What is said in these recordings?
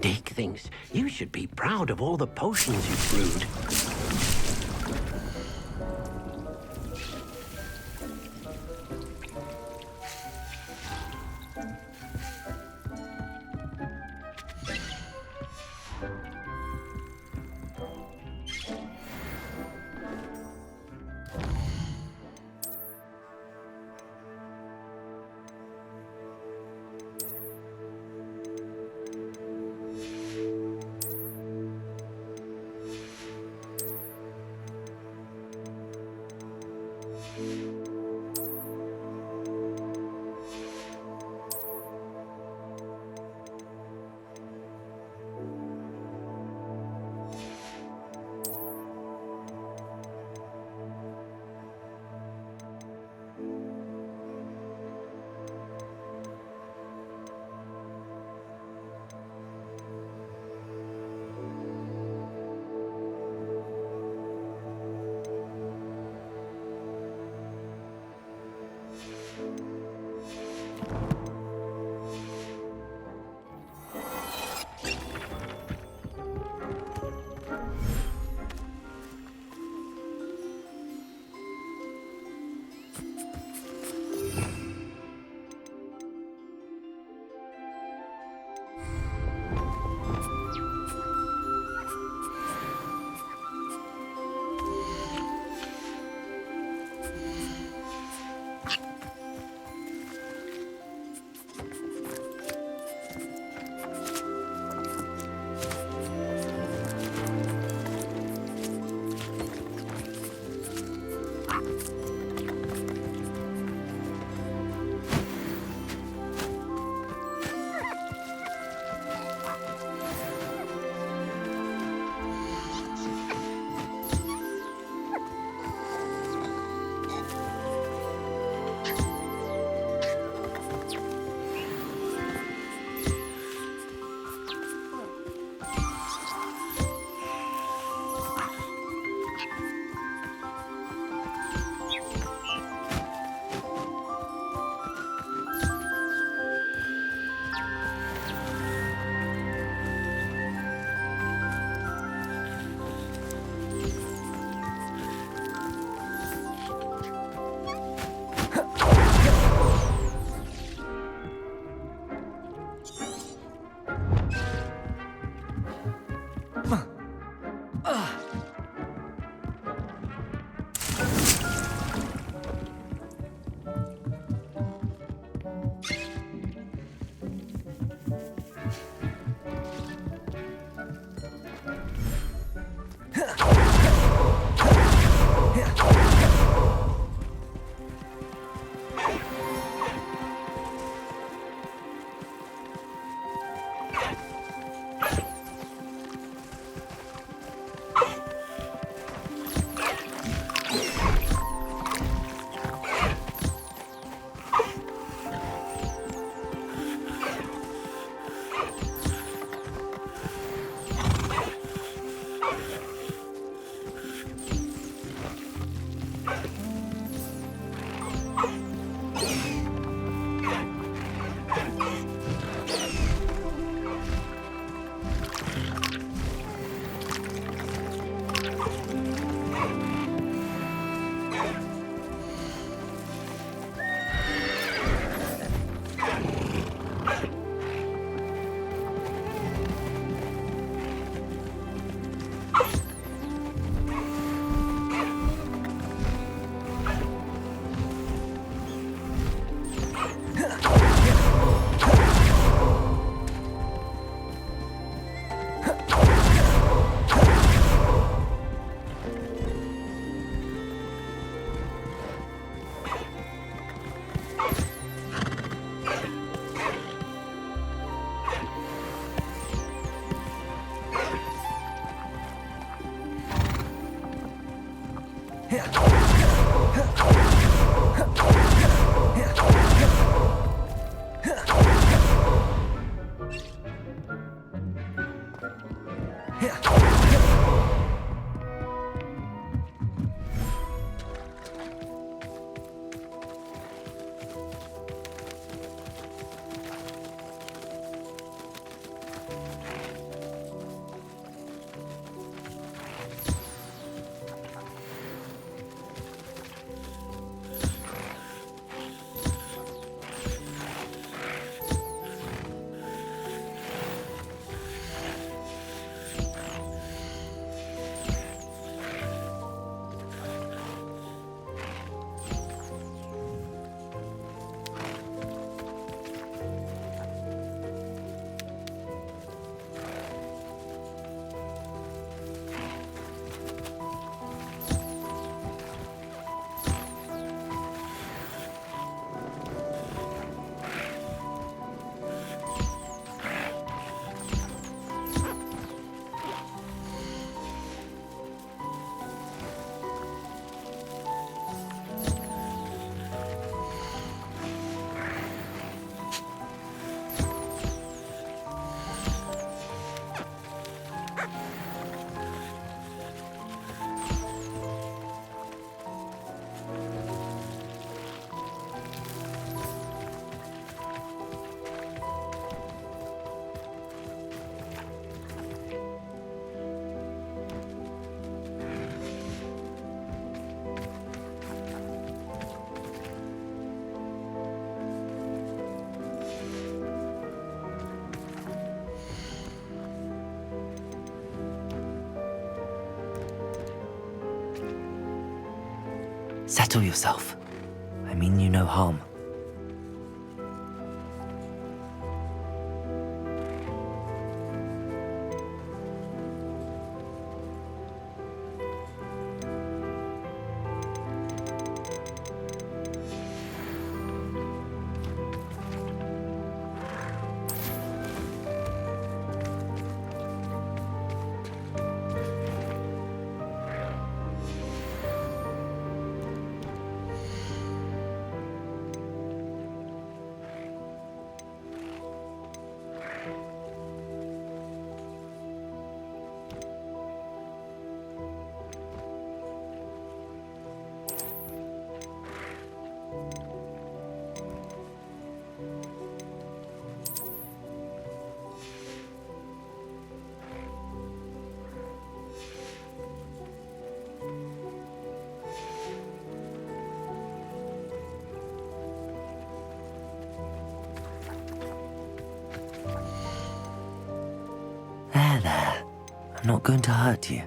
big things. You should be proud of all the potions you brewed. Settle yourself. I mean you no harm. There. I'm not going to hurt you.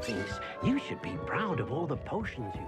Thinks you should be proud of all the potions you...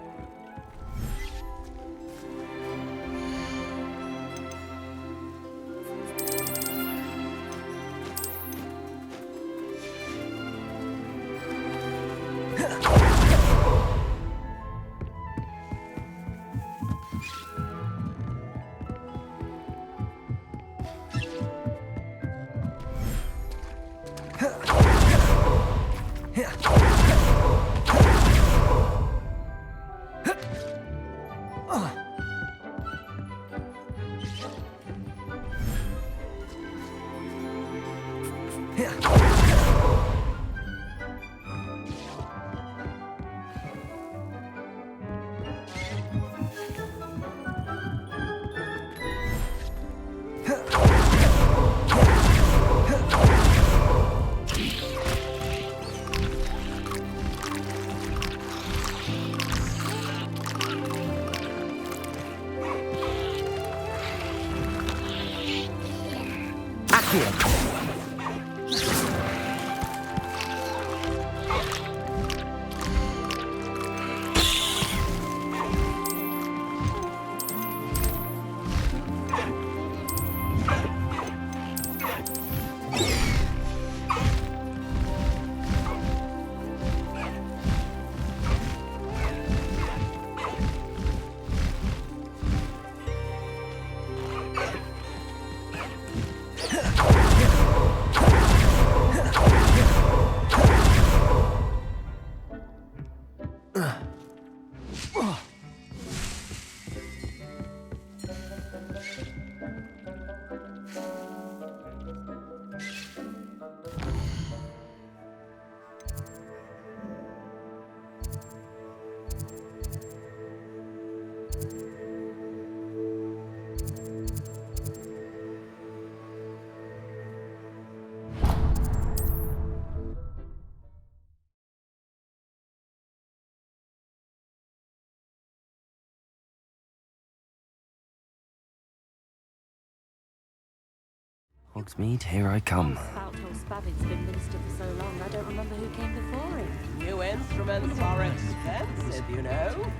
Hogsmeade, here I come. Spout-Hole Spavin's been minister for so long, I don't remember who came before him. New instruments are expensive, you know.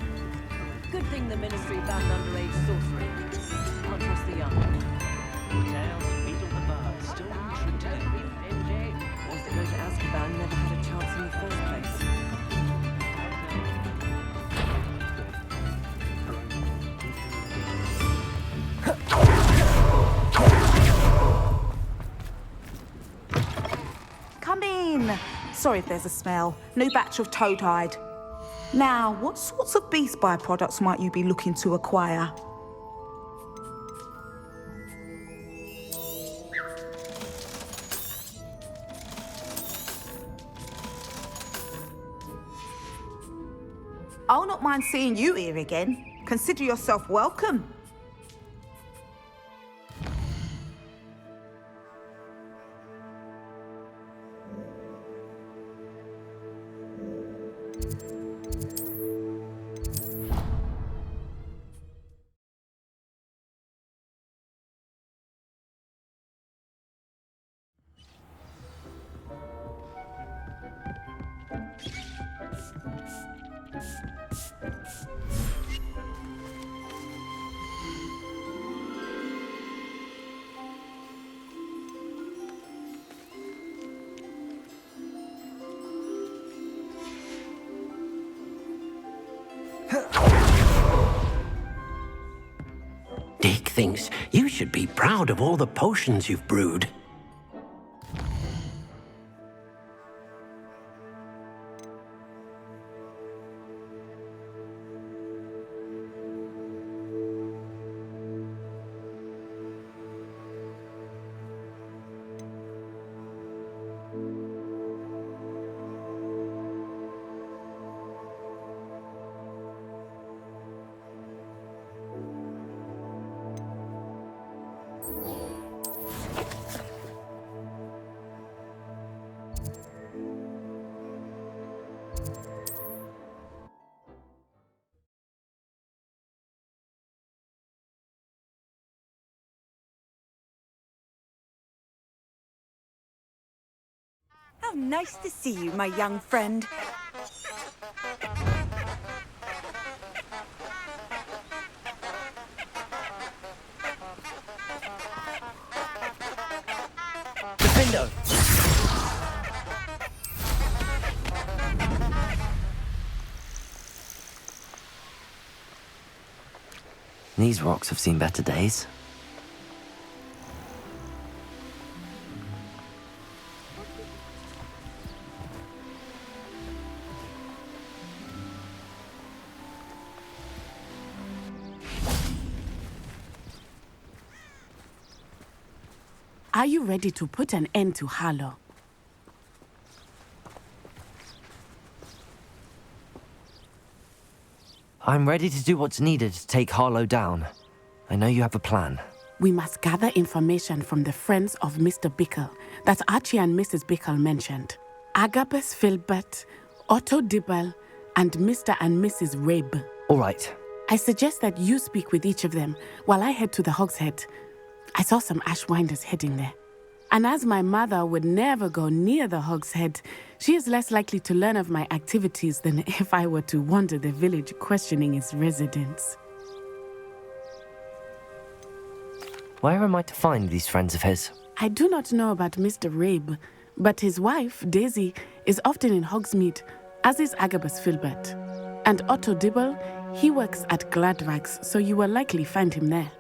Good thing the ministry banned underage sorcery. Can't trust the young. Tales of Beetle the Bard still ring true today. Those that go to Azkaban never had a chance in the first place. Come in. Sorry if there's a smell. New batch of toadhide. Now, what sorts of beast byproducts might you be looking to acquire? I'll not mind seeing you here again. Consider yourself welcome. Dick thinks you should be proud of all the potions you've brewed. How nice to see you, my young friend. Defendo! These rocks have seen better days. Are you ready to put an end to Harlow? I'm ready to do what's needed to take Harlow down. I know you have a plan. We must gather information from the friends of Mr. Bickle that Archie and Mrs. Bickle mentioned. Agabus Filbert, Otto Dibble, and Mr. and Mrs. Rabe. All right. I suggest that you speak with each of them while I head to the Hogshead. I saw some Ashwinders heading there. And as my mother would never go near the Hogshead, she is less likely to learn of my activities than if I were to wander the village questioning its residents. Where am I to find these friends of his? I do not know about Mr. Rabe, but his wife, Daisy, is often in Hogsmeade, as is Agabus Filbert. And Otto Dibble, he works at Gladrags, so you will likely find him there.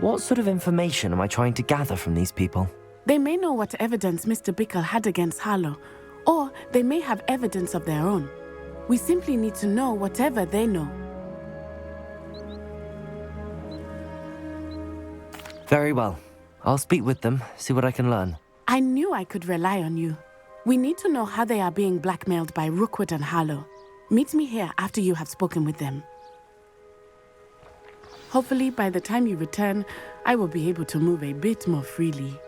What sort of information am I trying to gather from these people? They may know what evidence Mr. Bickle had against Harlow, or they may have evidence of their own. We simply need to know whatever they know. Very well. I'll speak with them, see what I can learn. I knew I could rely on you. We need to know how they are being blackmailed by Rookwood and Harlow. Meet me here after you have spoken with them. Hopefully, by the time you return, I will be able to move a bit more freely.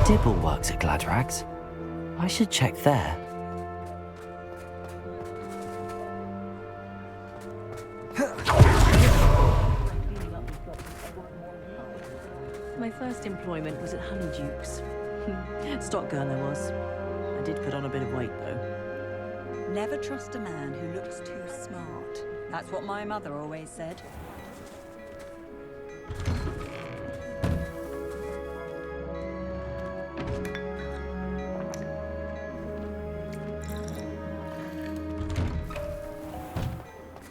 Dibble works at Gladrags. I should check there. My first employment was at Honeyduke's. Stock girl I was. I did put on a bit of weight, though. Never trust a man who looks too smart. That's what my mother always said.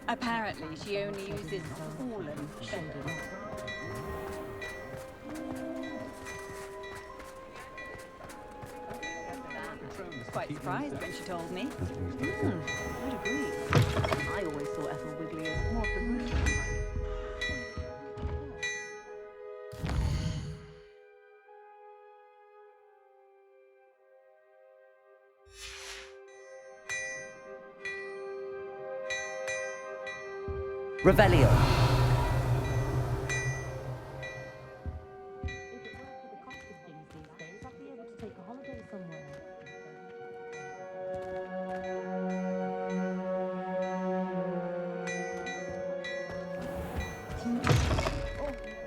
Apparently, she only uses fallen feathers. Quite surprised when she told me. I'd agree. I always thought Ethel Wiggly as more of the ruthless type. Revelio.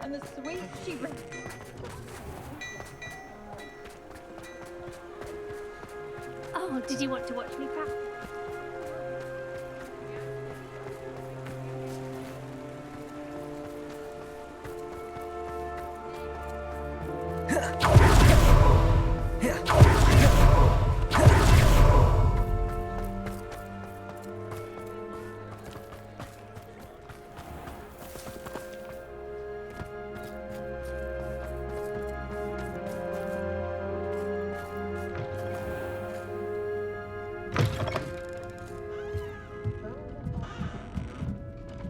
And the sweet she brings. Oh, did you want to watch me practice?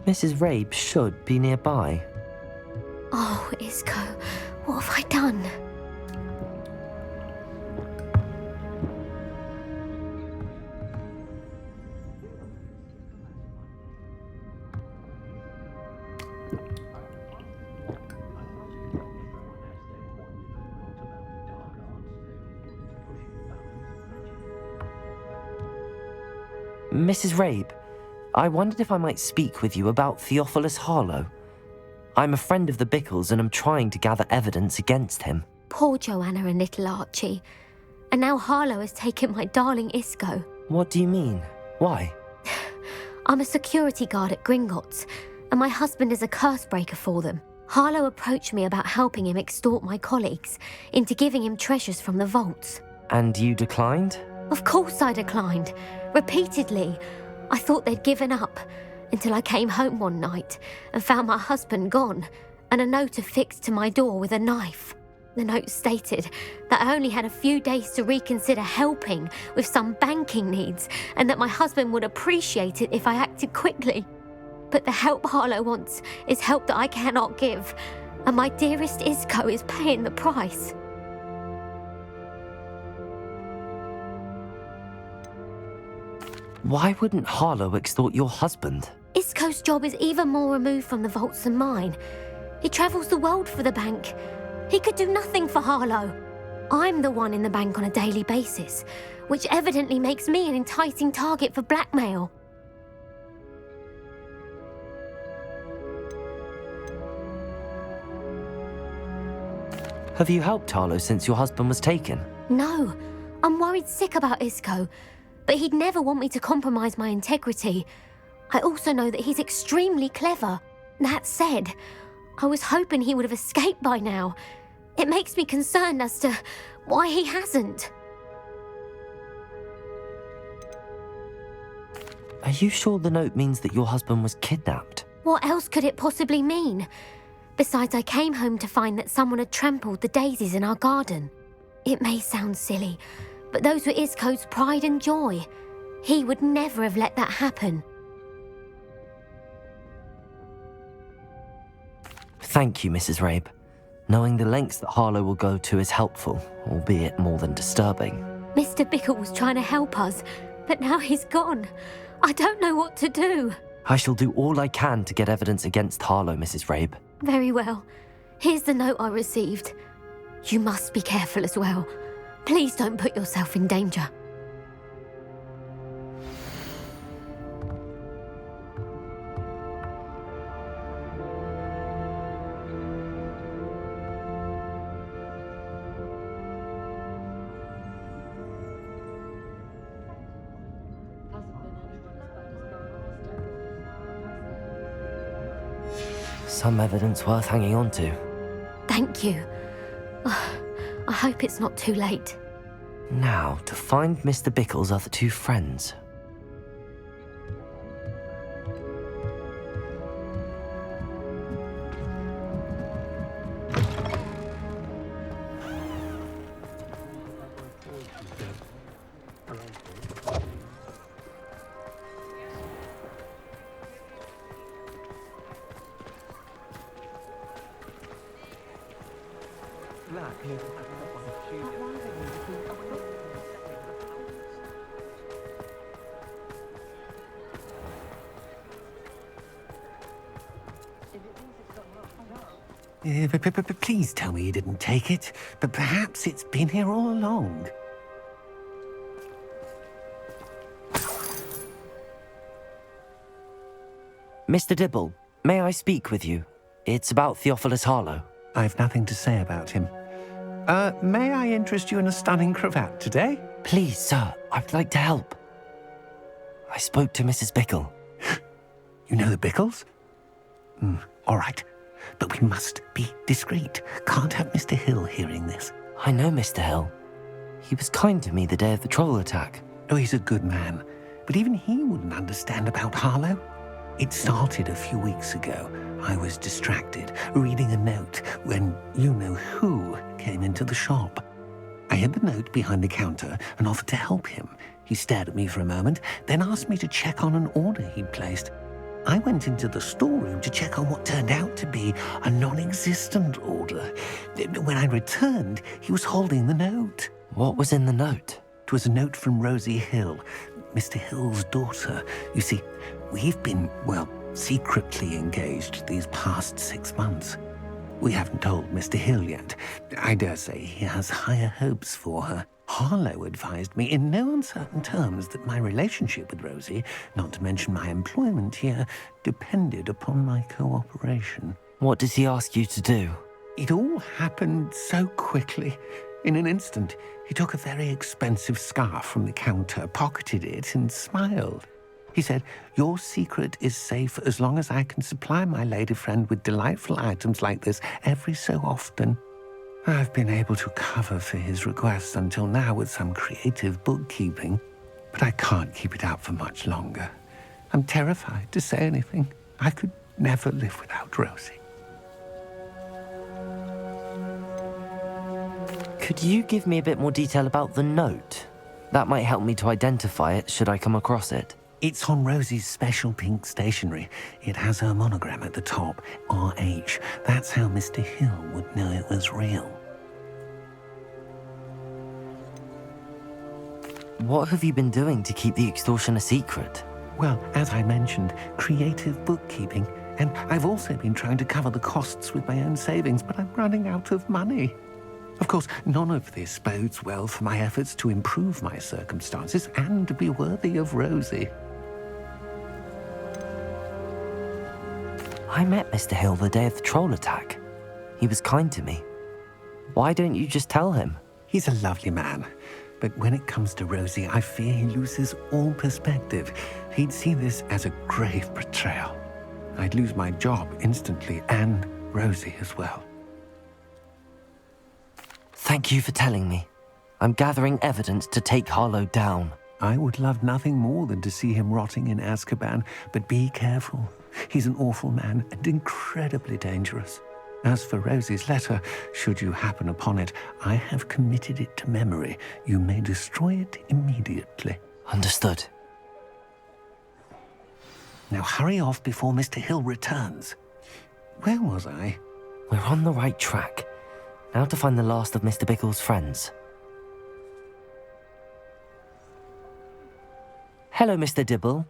Mrs. Rabe should be nearby. Oh, Isco, what have I done? Mrs. Rabe, I wondered if I might speak with you about Theophilus Harlow. I'm a friend of the Bickles and I'm trying to gather evidence against him. Poor Joanna and little Archie. And now Harlow has taken my darling Isco. What do you mean? Why? I'm a security guard at Gringotts, and my husband is a curse breaker for them. Harlow approached me about helping him extort my colleagues into giving him treasures from the vaults. And you declined? Of course I declined. Repeatedly. I thought they'd given up, until I came home one night and found my husband gone, and a note affixed to my door with a knife. The note stated that I only had a few days to reconsider helping with some banking needs, and that my husband would appreciate it if I acted quickly. But the help Harlow wants is help that I cannot give, and my dearest Isco is paying the price. Why wouldn't Harlow extort your husband? Isco's job is even more removed from the vaults than mine. He travels the world for the bank. He could do nothing for Harlow. I'm the one in the bank on a daily basis, which evidently makes me an enticing target for blackmail. Have you helped Harlow since your husband was taken? No, I'm worried sick about Isco, but he'd never want me to compromise my integrity. I also know that he's extremely clever. That said, I was hoping he would have escaped by now. It makes me concerned as to why he hasn't. Are you sure the note means that your husband was kidnapped? What else could it possibly mean? Besides, I came home to find that someone had trampled the daisies in our garden. It may sound silly, but those were Isco's pride and joy. He would never have let that happen. Thank you, Mrs. Rabe. Knowing the lengths that Harlow will go to is helpful, albeit more than disturbing. Mr. Bickle was trying to help us, but now he's gone. I don't know what to do. I shall do all I can to get evidence against Harlow, Mrs. Rabe. Very well. Here's the note I received. You must be careful as well. Please don't put yourself in danger. Some evidence worth hanging on to. Thank you. I hope it's not too late. Now, to find Mr. Bickle's other two friends. Please tell me you didn't take it, but perhaps it's been here all along. Mr. Dibble, may I speak with you? It's about Theophilus Harlow. I've nothing to say about him. May I interest you in a stunning cravat today? Please, sir, I'd like to help. I spoke to Mrs. Bickle. You know the Bickles? All right. But we must be discreet. Can't have Mr. Hill hearing this. I know Mr. Hill. He was kind to me the day of the troll attack. Oh, he's a good man. But even he wouldn't understand about Harlow. It started a few weeks ago. I was distracted, reading a note, when you-know-who came into the shop. I hid the note behind the counter and offered to help him. He stared at me for a moment, then asked me to check on an order he'd placed. I went into the storeroom to check on what turned out to be a non-existent order. When I returned, he was holding the note. What was in the note? It was a note from Rosie Hill, Mr. Hill's daughter. You see, we've been, well, secretly engaged these past 6 months. We haven't told Mr. Hill yet. I dare say he has higher hopes for her. Harlow advised me in no uncertain terms that my relationship with Rosie, not to mention my employment here, depended upon my cooperation. What does he ask you to do? It all happened so quickly. In an instant, he took a very expensive scarf from the counter, pocketed it, and smiled. He said, "Your secret is safe as long as I can supply my lady friend with delightful items like this every so often." I've been able to cover for his requests until now with some creative bookkeeping, but I can't keep it up for much longer. I'm terrified to say anything. I could never live without Rosie. Could you give me a bit more detail about the note? That might help me to identify it should I come across it. It's on Rosie's special pink stationery. It has her monogram at the top, RH. That's how Mr. Hill would know it was real. What have you been doing to keep the extortion a secret? Well, as I mentioned, creative bookkeeping. And I've also been trying to cover the costs with my own savings, but I'm running out of money. Of course, none of this bodes well for my efforts to improve my circumstances and to be worthy of Rosie. I met Mr. Hill the day of the troll attack. He was kind to me. Why don't you just tell him? He's a lovely man. But when it comes to Rosie, I fear he loses all perspective. He'd see this as a grave betrayal. I'd lose my job instantly, and Rosie as well. Thank you for telling me. I'm gathering evidence to take Harlow down. I would love nothing more than to see him rotting in Azkaban, but be careful. He's an awful man and incredibly dangerous. As for Rosie's letter, should you happen upon it, I have committed it to memory. You may destroy it immediately. Understood. Now hurry off before Mr. Hill returns. Where was I? We're on the right track. Now to find the last of Mr. Bickle's friends. Hello, Mr. Dibble.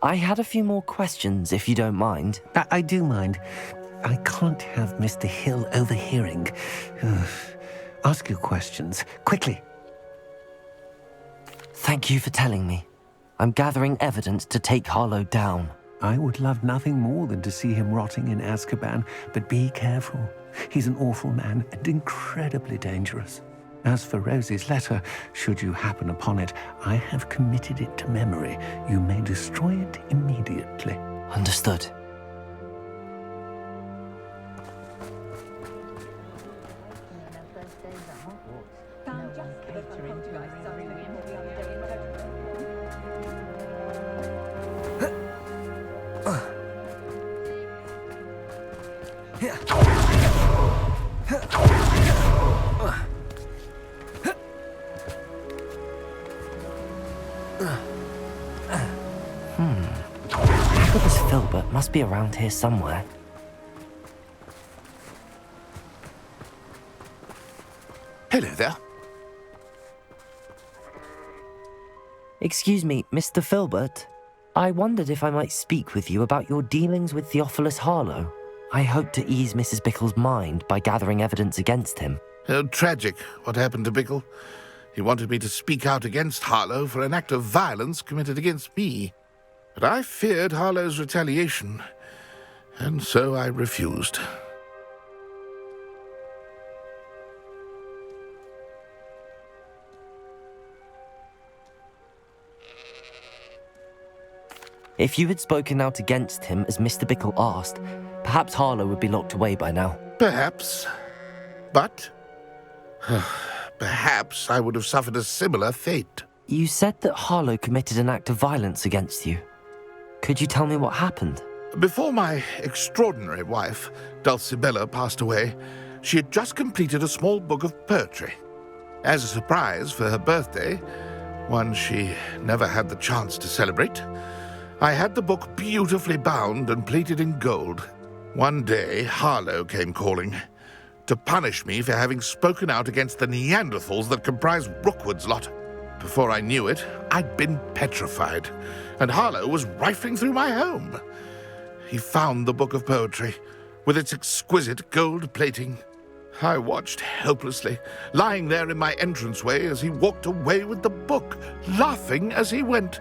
I had a few more questions, if you don't mind. I do mind. I can't have Mr. Hill overhearing. Ask your questions, quickly. Thank you for telling me. I'm gathering evidence to take Harlow down. I would love nothing more than to see him rotting in Azkaban, but be careful. He's an awful man and incredibly dangerous. As for Rosie's letter, should you happen upon it, I have committed it to memory. You may destroy it immediately. Understood. This Filbert must be around here somewhere. Hello there. Excuse me, Mr. Filbert. I wondered if I might speak with you about your dealings with Theophilus Harlow. I hope to ease Mrs. Bickle's mind by gathering evidence against him. Tragic, what happened to Bickle. He wanted me to speak out against Harlow for an act of violence committed against me. But I feared Harlow's retaliation, and so I refused. If you had spoken out against him as Mr. Bickle asked, perhaps Harlow would be locked away by now. Perhaps. But perhaps I would have suffered a similar fate. You said that Harlow committed an act of violence against you. Could you tell me what happened? Before my extraordinary wife, Dulcibella, passed away, she had just completed a small book of poetry. As a surprise for her birthday, one she never had the chance to celebrate, I had the book beautifully bound and plated in gold. One day, Harlow came calling to punish me for having spoken out against the Neanderthals that comprise Rookwood's lot. Before I knew it, I'd been petrified, and Harlow was rifling through my home. He found the book of poetry, with its exquisite gold plating. I watched helplessly, lying there in my entranceway as he walked away with the book, laughing as he went.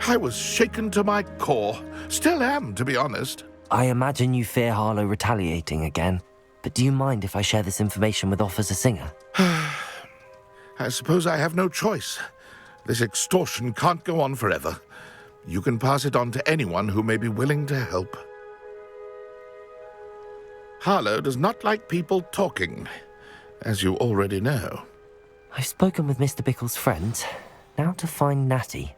I was shaken to my core. Still am, to be honest. I imagine you fear Harlow retaliating again, but do you mind if I share this information with Officer Singer? I suppose I have no choice. This extortion can't go on forever. You can pass it on to anyone who may be willing to help. Harlow does not like people talking, as you already know. I've spoken with Mr. Bickle's friends. Now to find Natty.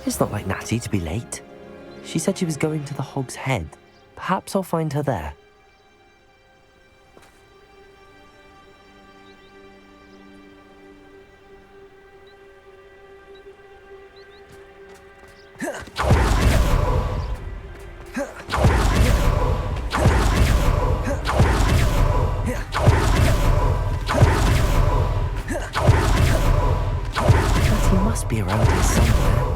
It's not like Natty to be late. She said she was going to the Hog's Head. Perhaps I'll find her there. Natty must be around here somewhere.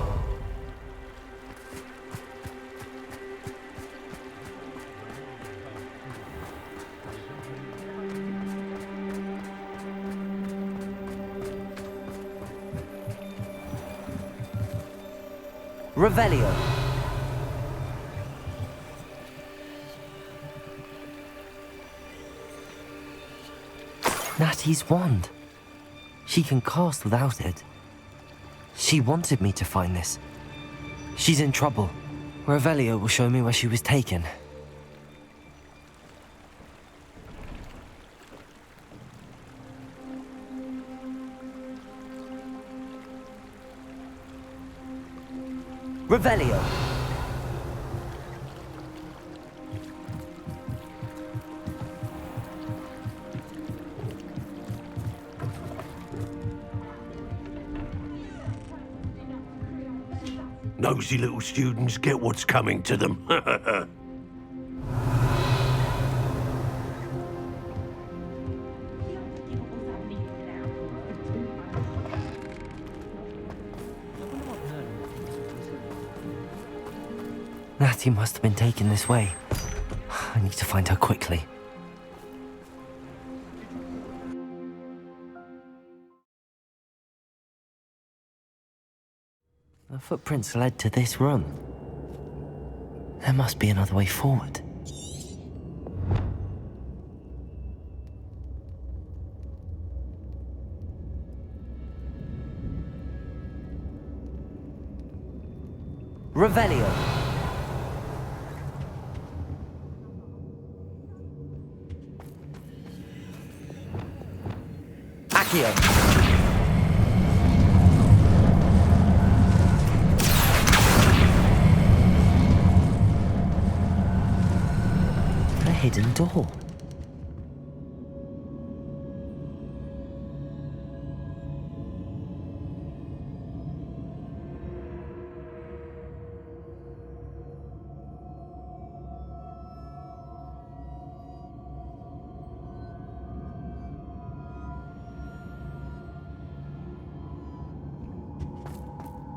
Revelio. Natty's wand. She can cast without it. She wanted me to find this. She's in trouble. Revelio will show me where she was taken. Revelio. Nosy little students get what's coming to them. Natty must have been taken this way. I need to find her quickly. The footprints led to this room. There must be another way forward. Revelio. Accio. A hidden door.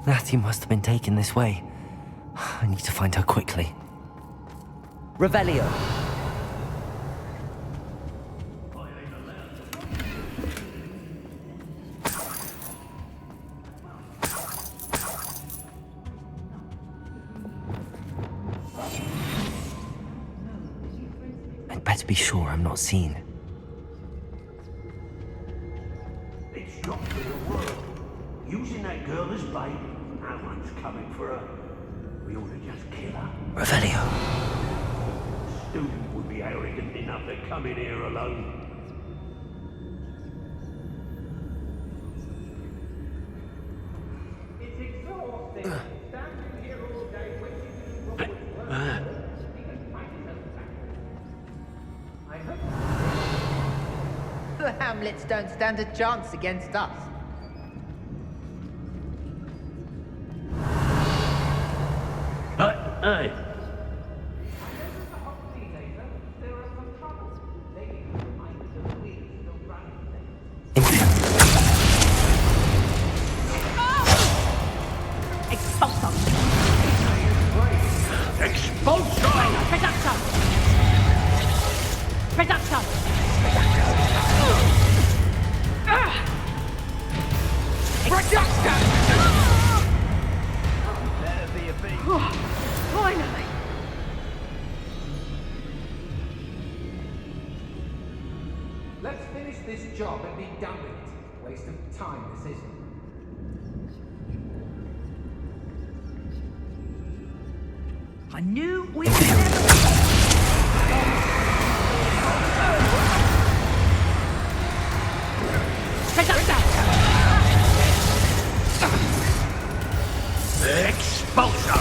Natty must have been taken this way. I need to find her quickly. Revelio. I'd better be sure I'm not seen. It's not gonna work. Using that girl as bait, no one's coming for her. We ought to just kill her. Revelio. Student would be arrogant enough to come in here alone. It's exhausting. Standing here all day waiting to do what would work. The Hamlets don't stand a chance against us. Hey. Expulsor! Expulsor! Reduction! Reduction! Finally! Let's finish this job and be done with it. Waste of time, this isn't. I knew we'd never... Expulsor!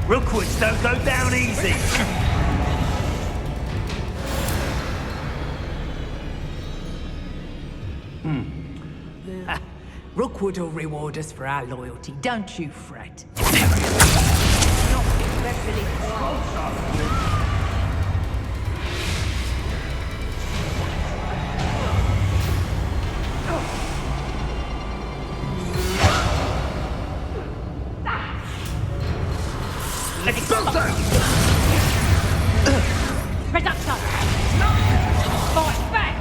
Rookwoods don't go down easy. Rookwood will reward us for our loyalty, don't you fret. Not especially quiet. Expulsor! Reduction! Fight back!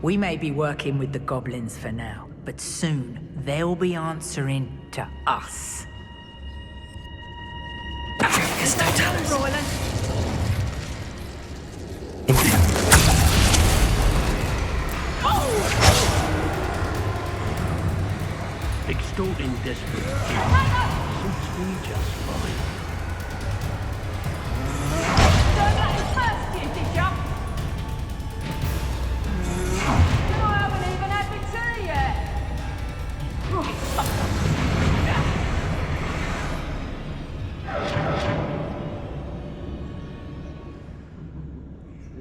We may be working with the goblins for now, but soon they'll be answering to us. Royland! Extorting desperate suits me just fine. Don't let him first, did ya? I haven't even had my tea yet.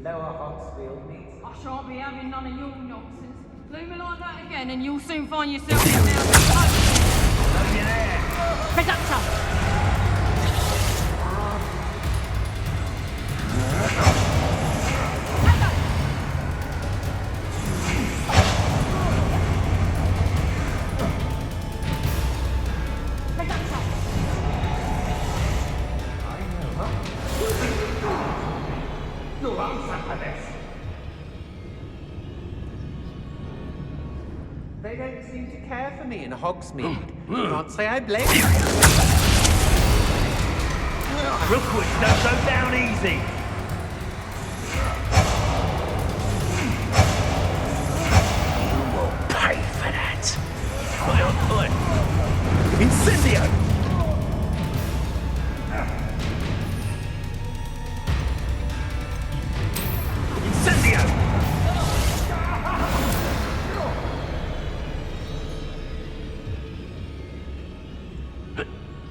Lower Hogsfield needs... I shan't be having none of your nonsense. Leave me like that again and you'll soon find yourself in the Reduction! You'll answer for this. They don't seem to care for me in Hogsmeade. Can't say I blame you. Rookwoods don't go down easy. You will pay for that. Incendio! Incendio!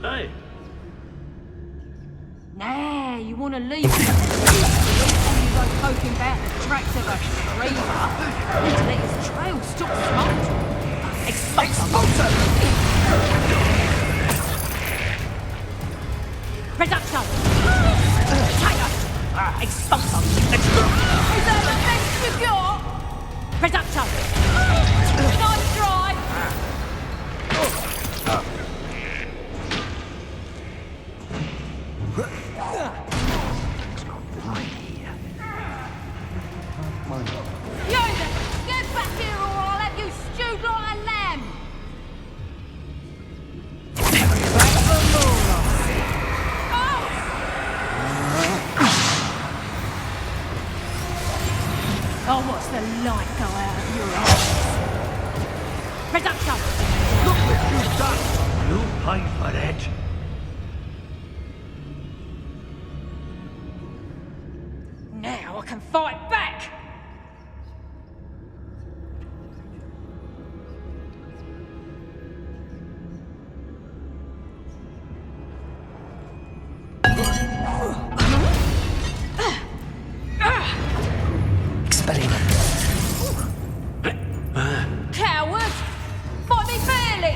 Hey! Nah, you want to leave? Before you go poking about the tracks of a reaver, and to let his trail stop smoking. Expulsor! Reduction! Tiger! Expulsor! Is that the best you got? Reduction! Nice drive! Yoda, get back here I'll watch the light go out of your eyes. Reduction! Look what you've done! You'll pay for that. Now I can fight back! Coward! Fight me fairly!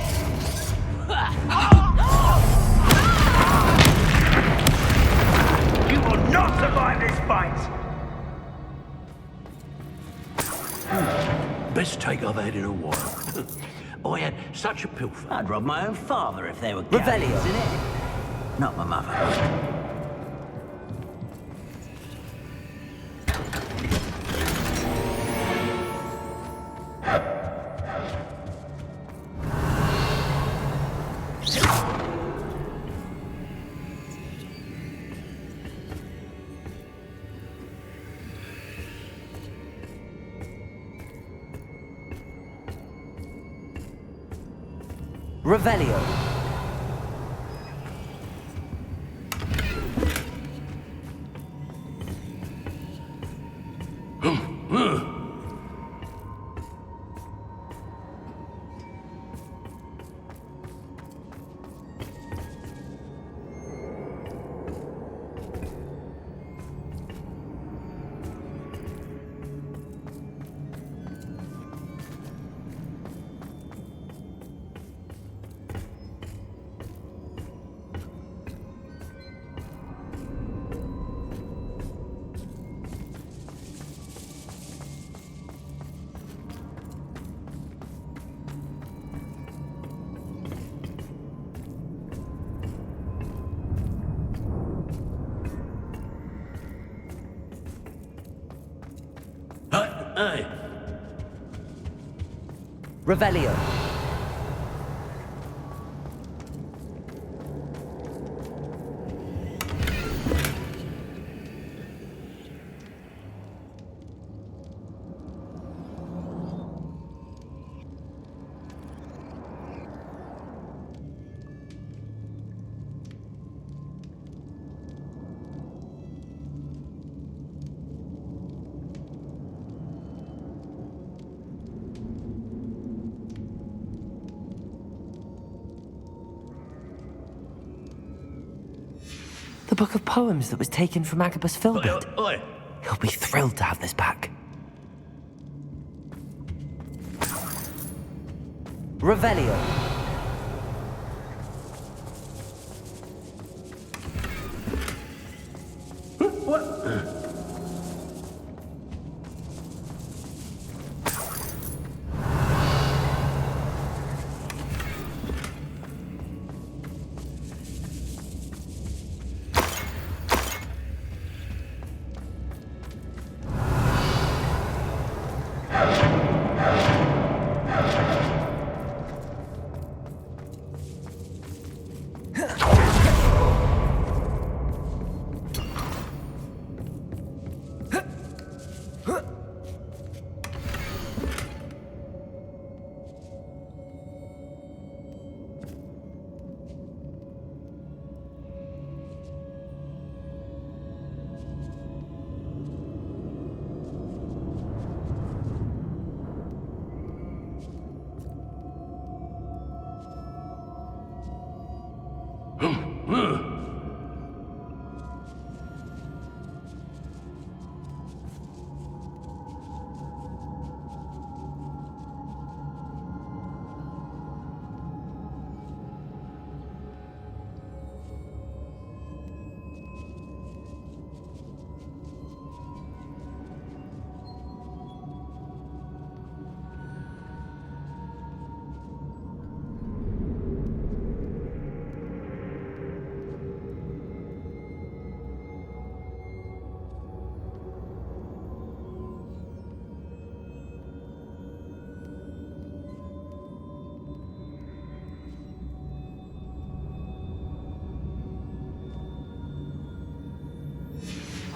You will not survive this fight! Best take I've had in a while. I had such a pilfer. I'd rob my own father if they were Revelio. galleys in it. Not my mother. Revelio. Hey, Revelio. The book of poems that was taken from Agabus Filbert. oi. He'll be thrilled to have this back. Revelio.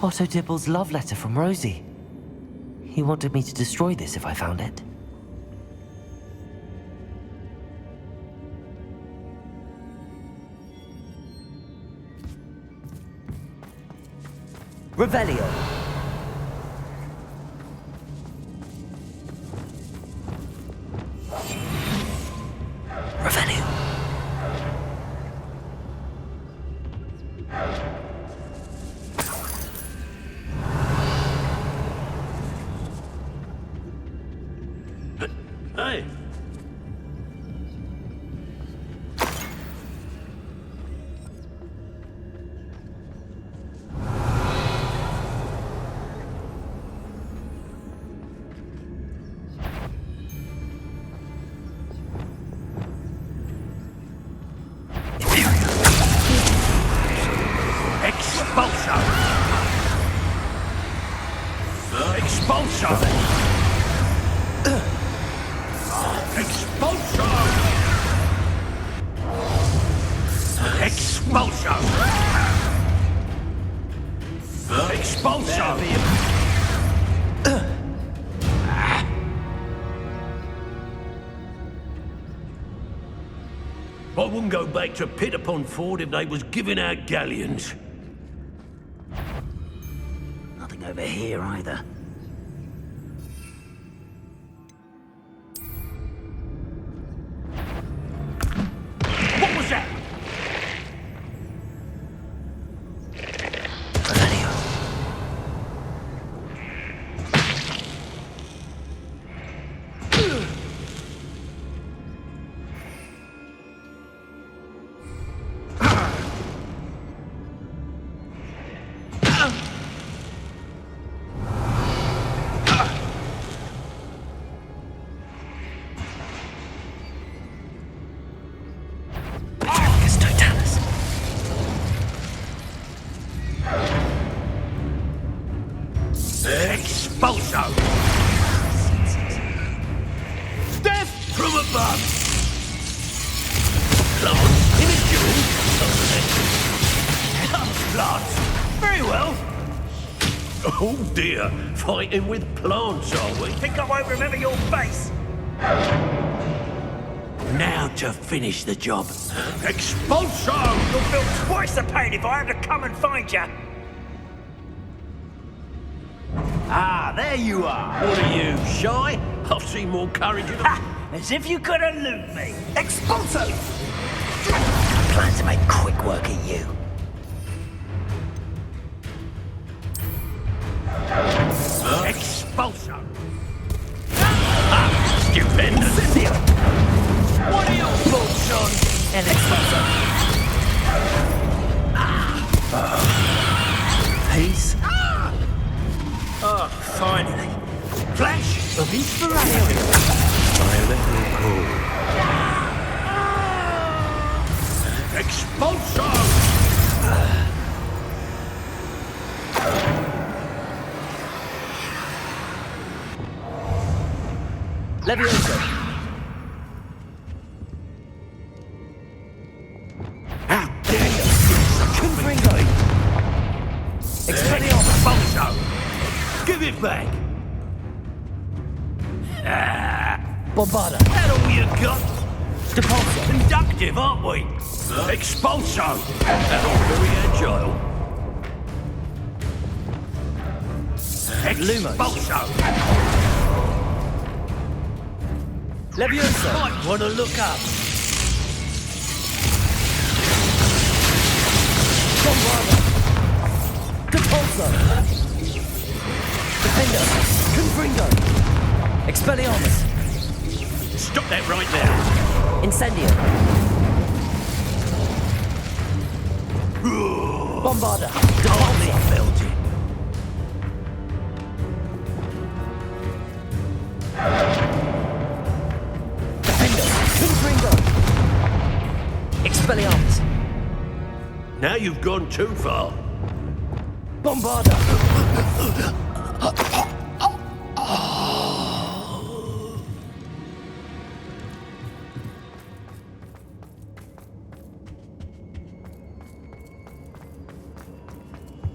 Otto Dibble's love letter from Rosie. He wanted me to destroy this if I found it. Revelio. Revelio. Hey! Expulso! Expulso! Expulso! Expulso! Expulso! I wouldn't go back to Pit upon Ford if they was giving out galleons. Nothing over here either. What was that? Expulso! Death from above! Plants in a duel? Plants? Very well. Oh dear, fighting with plants, are we? Think I won't remember your face? Now to finish the job. Expulso! You'll feel twice the pain if I have to come and find you. Ah, there you are. What are you, shy? I've seen more courage in Ha! As if you could elude me. Expulso! I plan to make quick work of you. Expulso! Ah, stupendous! What are your thoughts on an expulso? Peace. Ah, finally. Flash of inspiration. Silently cool. Expulso! Levioso. How dare you! Confringo! Expulso! Give it back! Bombarda. That all you got? Depulso. Conductive, aren't we? Expulso! That's all very agile. Expulso! Levioso. Might want to look up. Bombarda. Depulso. Defender. Confringo. Expelliarmus. Stop that right now. Incendio. Bombarda. Hardly felt it. Defender. Confringo. Expelliarmus. Now you've gone too far. Bombarda.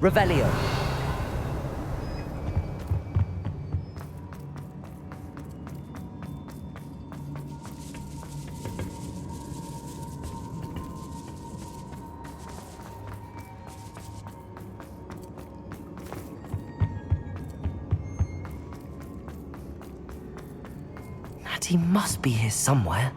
Revelio. Natty must be here somewhere.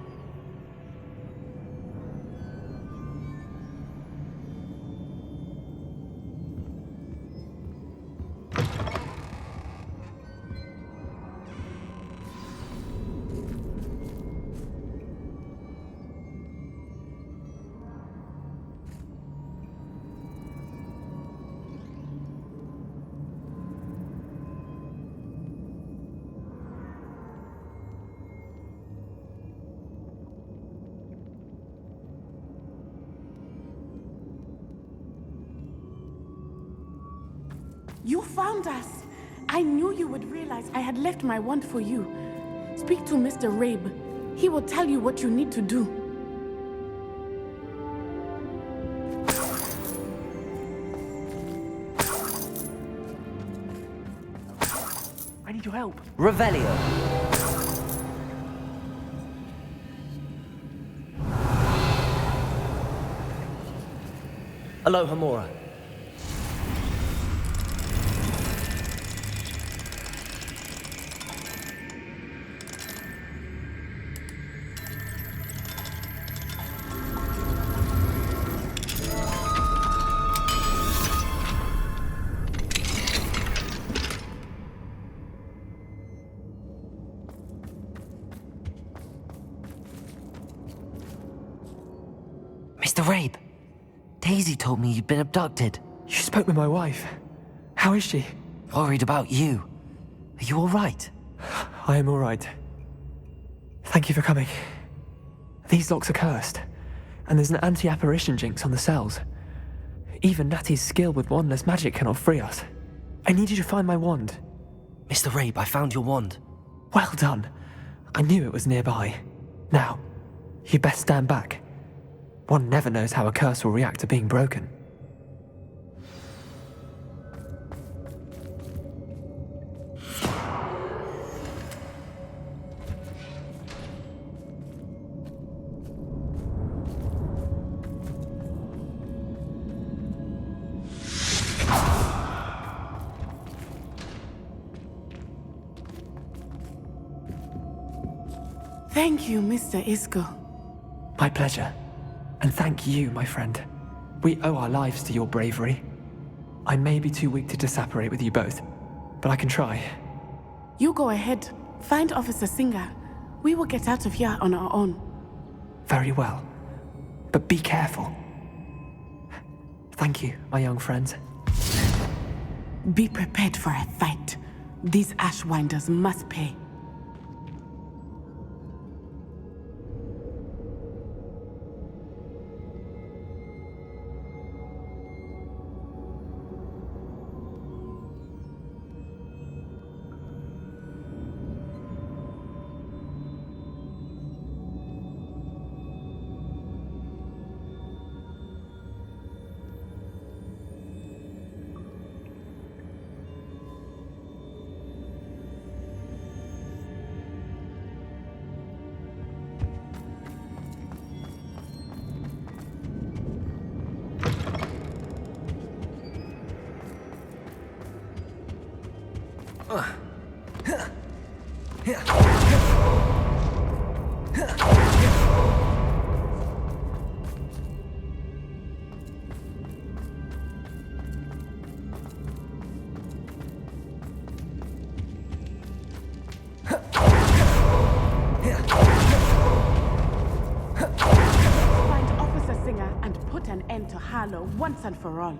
You found us! I knew you would realize I had left my wand for you. Speak to Mr. Rabe. He will tell you what you need to do. I need your help. Revelio. Aloha Mora. Mr. Rabe, Daisy told me you'd been abducted. You spoke with my wife. How is she? Worried about you. Are you all right? I am all right. Thank you for coming. These locks are cursed, and there's an anti-apparition jinx on the cells. Even Natty's skill with wandless magic cannot free us. I need you to find my wand. Mr. Rabe, I found your wand. Well done. I knew it was nearby. Now, you best stand back. One never knows how a curse will react to being broken. Thank you, Mr. Isco. My pleasure. And thank you, my friend. We owe our lives to your bravery. I may be too weak to disapparate with you both, but I can try. You go ahead. Find Officer Singer. We will get out of here on our own. Very well. But be careful. Thank you, my young friends. Be prepared for a fight. These Ashwinders must pay. Find Officer Singer and put an end to Harlow once and for all.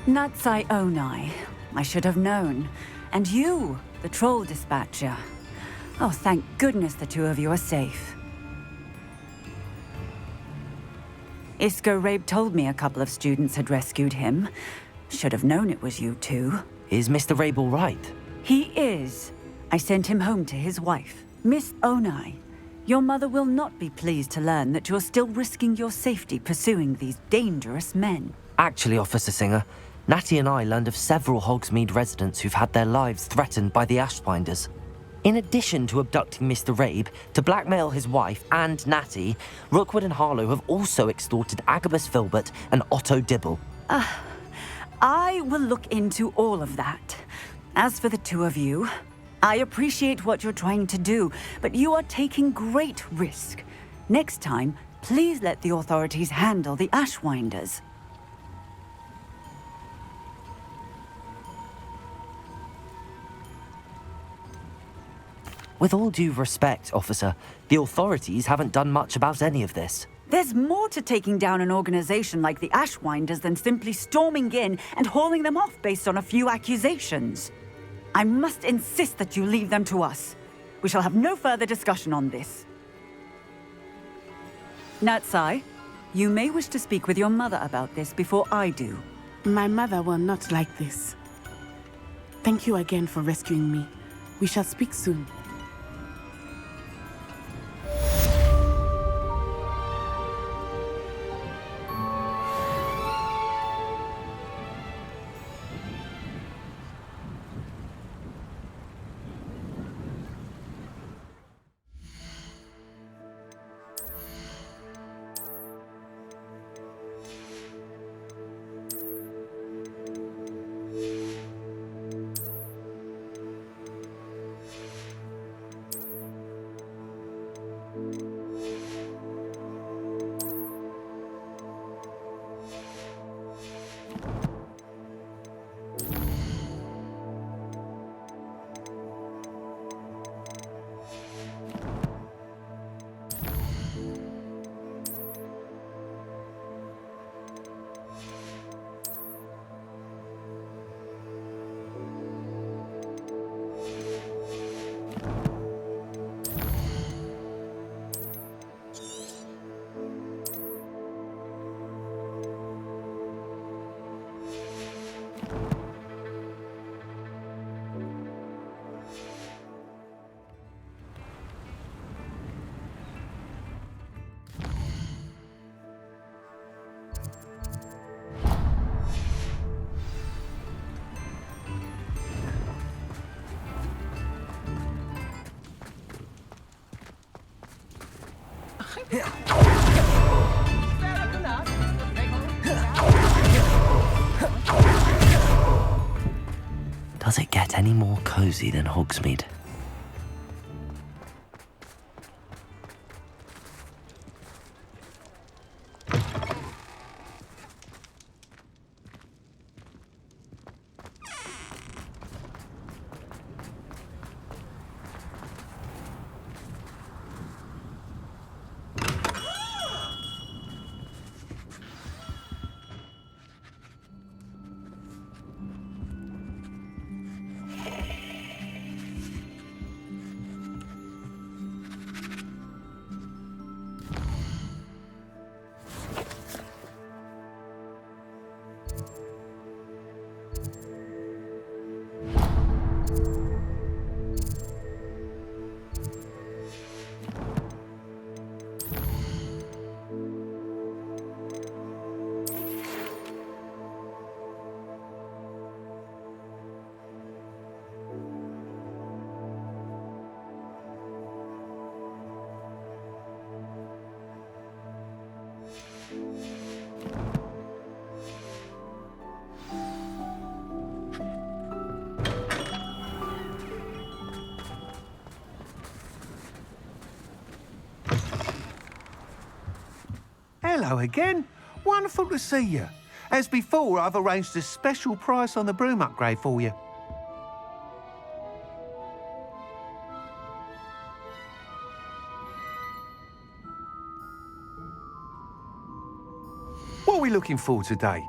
Natsai Onai. I should have known. And you, the troll dispatcher. Oh, thank goodness the two of you are safe. Isco Rabe told me a couple of students had rescued him. Should have known it was you two. Is Mr. Rabe all right? He is. I sent him home to his wife. Miss Onai, your mother will not be pleased to learn that you're still risking your safety pursuing these dangerous men. Actually, Officer Singer, Natty and I learned of several Hogsmeade residents who've had their lives threatened by the Ashbinders. In addition to abducting Mr. Rabe, to blackmail his wife and Natty, Rookwood and Harlow have also extorted Agabus Filbert and Otto Dibble. I will look into all of that. As for the two of you, I appreciate what you're trying to do, but you are taking great risk. Next time, please let the authorities handle the Ashwinders. With all due respect, officer, the authorities haven't done much about any of this. There's more to taking down an organization like the Ashwinders than simply storming in and hauling them off based on a few accusations. I must insist that you leave them to us. We shall have no further discussion on this. Natsai, you may wish to speak with your mother about this before I do. My mother will not like this. Thank you again for rescuing me. We shall speak soon. Does it get any more cozy than Hogsmeade? Hello again. Wonderful to see you. As before, I've arranged a special price on the broom upgrade for you. What are we looking for today?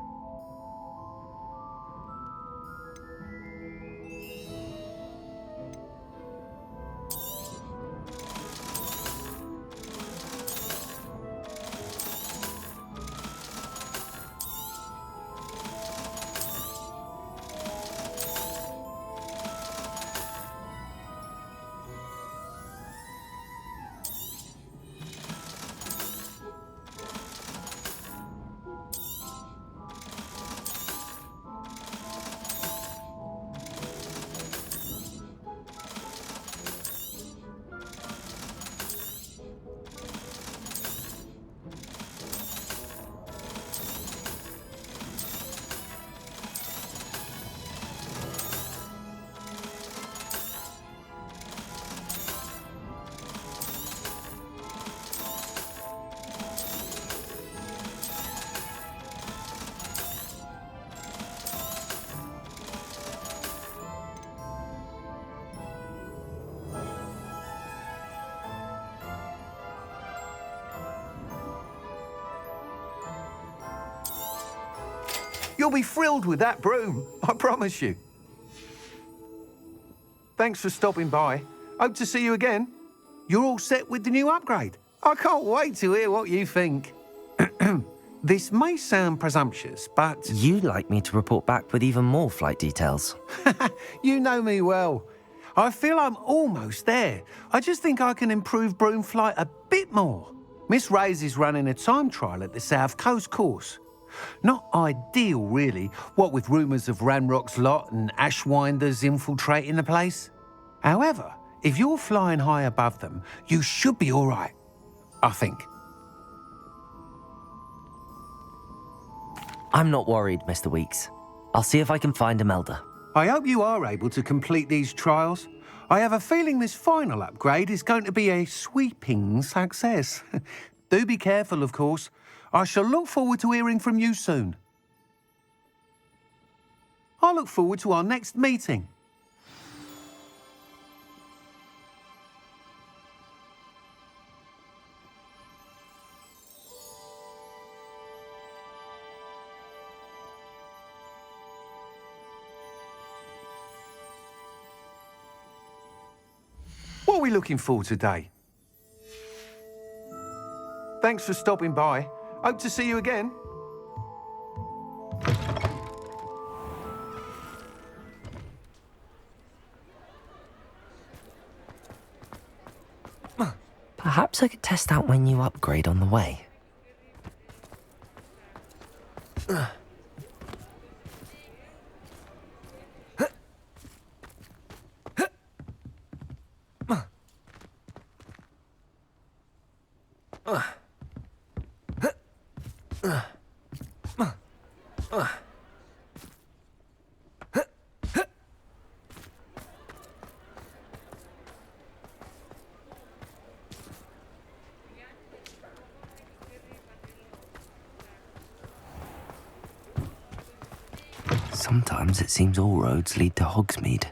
You'll be thrilled with that broom, I promise you. Thanks for stopping by. Hope to see you again. You're all set with the new upgrade. I can't wait to hear what you think. This may sound presumptuous, but... You'd like me to report back with even more flight details. You know me well. I feel I'm almost there. I just think I can improve broom flight a bit more. Miss Ray's is running a time trial at the South Coast course. Not ideal, really, what with rumours of Ranrock's lot and Ashwinders infiltrating the place. However, if you're flying high above them, you should be all right, I think. I'm not worried, Mr. Weeks. I'll see if I can find Imelda. I hope you are able to complete these trials. I have a feeling this final upgrade is going to be a sweeping success. Do be careful, of course. I shall look forward to hearing from you soon. I look forward to our next meeting. What are we looking for today? Thanks for stopping by. Hope to see you again. Perhaps I could test out my new upgrade on the way. Sometimes it seems all roads lead to Hogsmeade.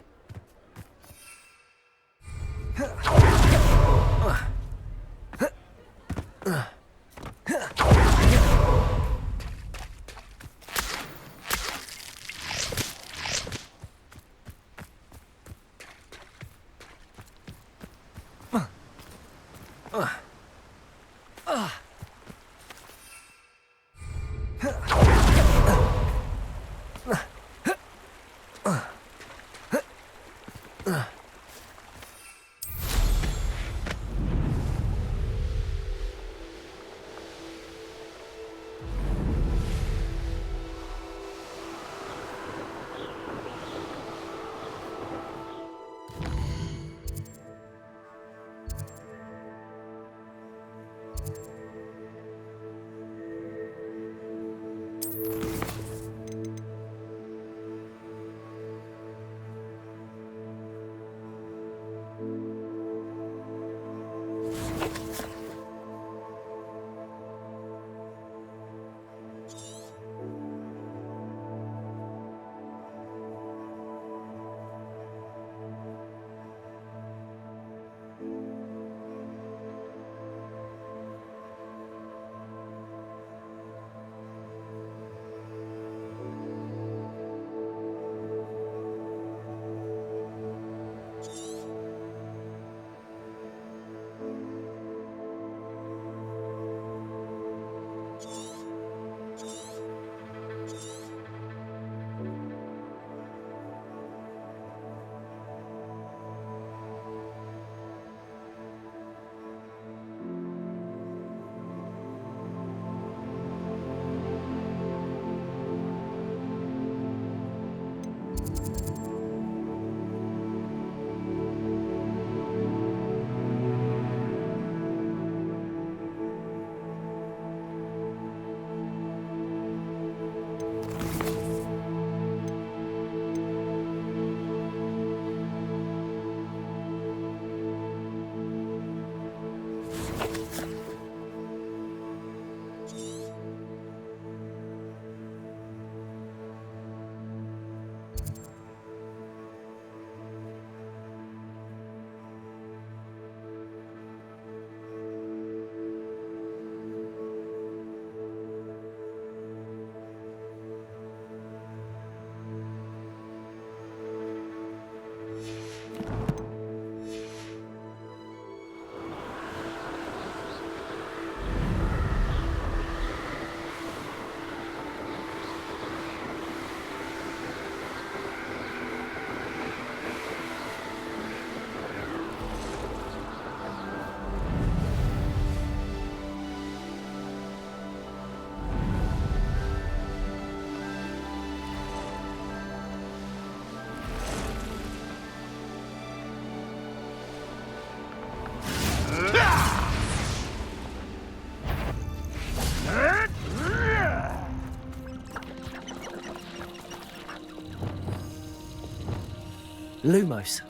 Lumos.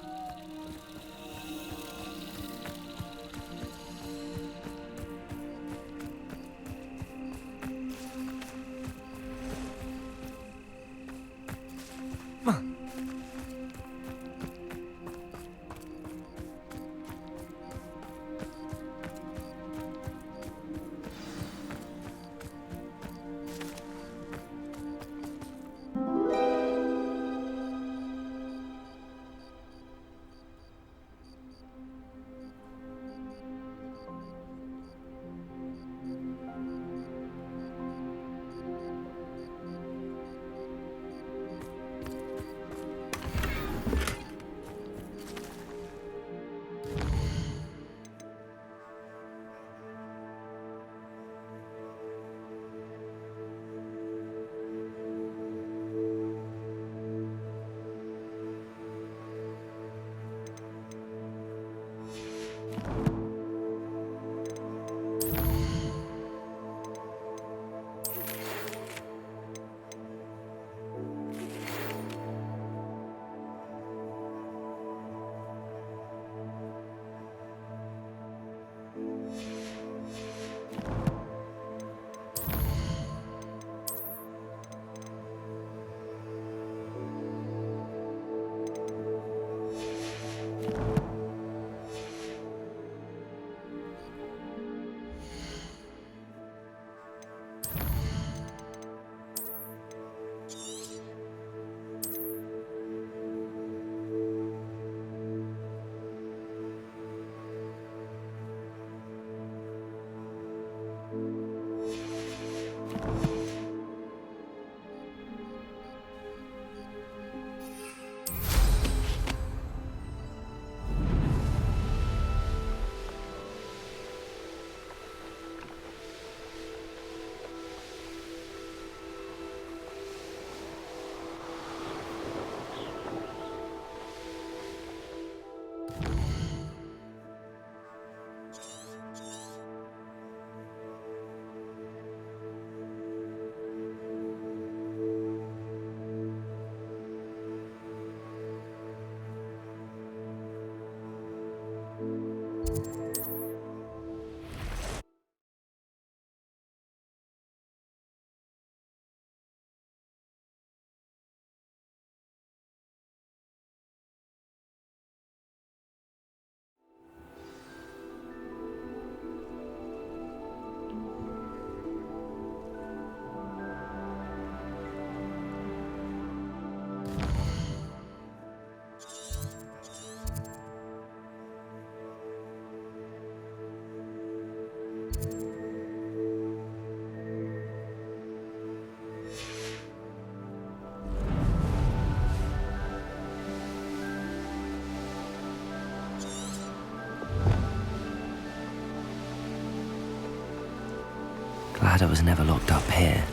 Glad I was never locked up here.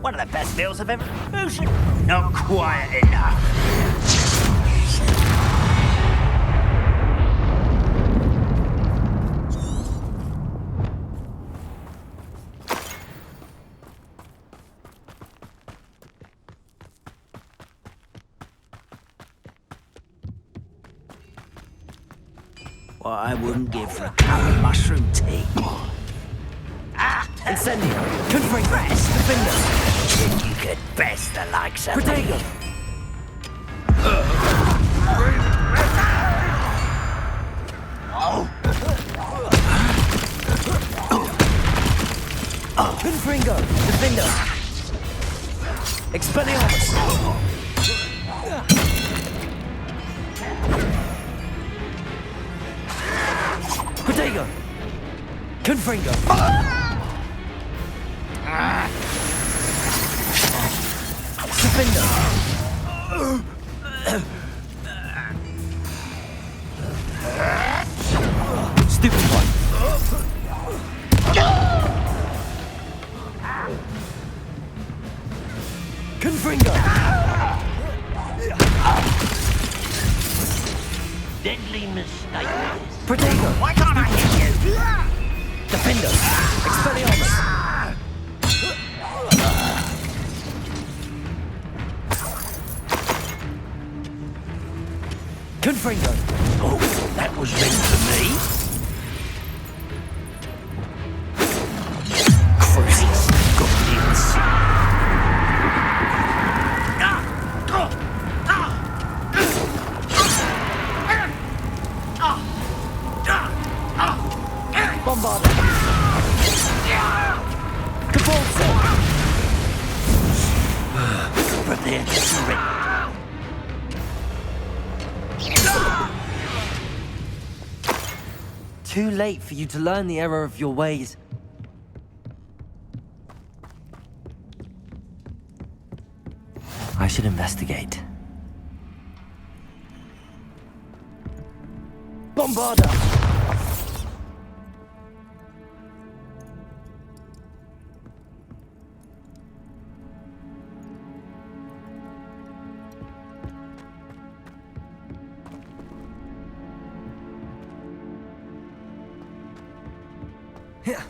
One of the best meals I've ever... Not quiet enough. What I wouldn't give for a cup of mushroom tea. Incendio! Confring! Press the finger! You could best the likes of Protego! Confringo! Defendo! Expelliarmus! Protego! Confringo! Defender! Stupid one! Confringo! Deadly mistake. Protego! Why can't I hit you? Defender! Expelliarmus! Confringo! Oh, that was meant for me. Cruises, goblins. Bombarda! Cabalzo! Prepare to surrender. Too late for you to learn the error of your ways. I should investigate. Bombarda! Yeah.